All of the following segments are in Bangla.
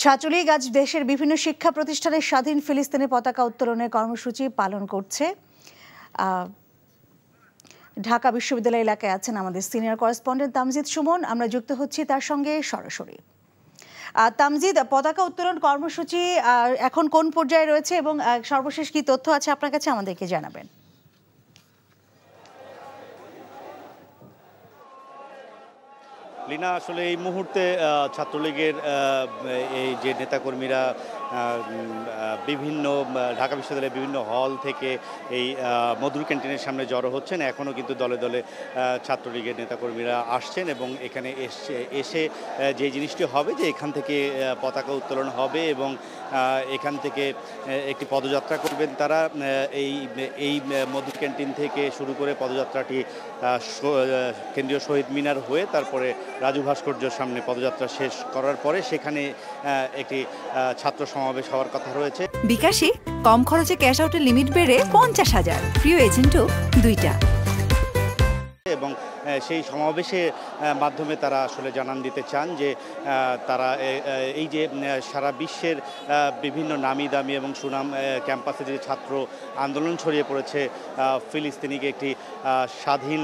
ছাত্রলীগ আজ দেশের বিভিন্ন শিক্ষা প্রতিষ্ঠানের স্বাধীন ফিলিস্তিনের পতাকা উত্তোলনের কর্মসূচি পালন করছে। ঢাকা বিশ্ববিদ্যালয় এলাকায় আছেন আমাদের সিনিয়র করেসপন্ডেন্ট তামজিদ সুমন, আমরা যুক্ত হচ্ছি তার সঙ্গে সরাসরি। তামজিদ, পতাকা উত্তোলন কর্মসূচি এখন কোন পর্যায়ে রয়েছে এবং সর্বশেষ কি তথ্য আছে আপনার কাছে আমাদেরকে জানাবেন। লীনা, আসলে এই মুহূর্তে ছাত্রলীগের এই যে নেতাকর্মীরা বিভিন্ন ঢাকা বিশ্ববিদ্যালয়ের বিভিন্ন হল থেকে এই মধুর ক্যান্টিনের সামনে জড়ো হচ্ছেন। এখনও কিন্তু দলে দলে ছাত্রলীগের নেতাকর্মীরা আসছেন এবং এখানে এসে যে জিনিসটি হবে যে এখান থেকে পতাকা উত্তোলন হবে এবং এখান থেকে একটি পদযাত্রা করবেন তারা। এই মধুর ক্যান্টিন থেকে শুরু করে পদযাত্রাটি কেন্দ্রীয় শহীদ মিনার হয়ে তারপরে রাজু ভাস্কর্যের সামনে পদযাত্রা শেষ করার পরে সেখানে একটি ছাত্র সমাবেশ হওয়ার কথা রয়েছে। বিকাশে কম খরচে ক্যাশ আউটের লিমিট বেড়ে 50,000, প্রিয় এজেন্টও 2টা। এবং সেই সমাবেশের মাধ্যমে তারা আসলে জানান দিতে চান যে তারা এই যে সারা বিশ্বের বিভিন্ন নামি দামি এবং সুনাম ক্যাম্পাসে যে ছাত্র আন্দোলন ছড়িয়ে পড়েছে, ফিলিস্তিনিকে একটি স্বাধীন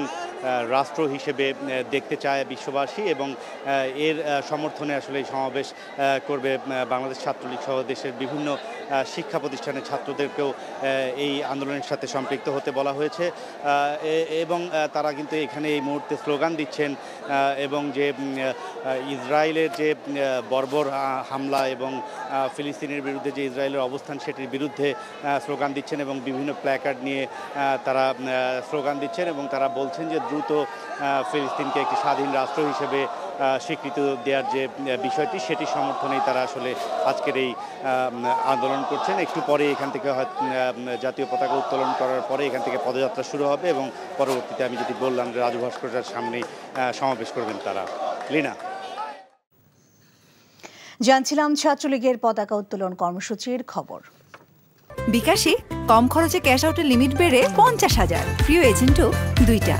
রাষ্ট্র হিসেবে দেখতে চায় বিশ্ববাসী এবং এর সমর্থনে আসলে এই সমাবেশ করবে বাংলাদেশ ছাত্রলীগ সহ দেশের বিভিন্ন শিক্ষা প্রতিষ্ঠানের ছাত্রদেরকেও এই আন্দোলনের সাথে সম্পৃক্ত হতে বলা হয়েছে এবং তারা কিন্তু এখানে এই মুহূর্তে স্লোগান দিচ্ছেন এবং যে ইসরায়েলের যে বর্বর হামলা এবং ফিলিস্তিনের বিরুদ্ধে যে ইসরায়েলের অবস্থান সেটির বিরুদ্ধে স্লোগান দিচ্ছেন এবং বিভিন্ন প্ল্যাকার্ড নিয়ে তারা স্লোগান দিচ্ছেন এবং তারা বলছেন যে দ্রুত ফিলিস্তিনকে একটি স্বাধীন রাষ্ট্র হিসেবে স্বীকৃতি দেওয়ার যে বিষয়টি সেটি সমর্থনেই তারা আসলে আজকের এই আন্দোলন করছেন। একটু পরে এখান থেকে জাতীয় পতাকা উত্তোলন করার পরে এখান থেকে পদযাত্রা শুরু হবে এবং পরবর্তীতে আমি যদি বললাম যে রাজু ভাস্কর্যের সামনেই সমাবেশ করবেন তারা। লীনা, জানছিলাম ছাত্রলীগের পতাকা উত্তোলন কর্মসূচির খবর। বিকাশে কম খরচে ক্যাশ আউটের লিমিট বেড়ে 50,000, প্রিয় এজেন্টও 2টা।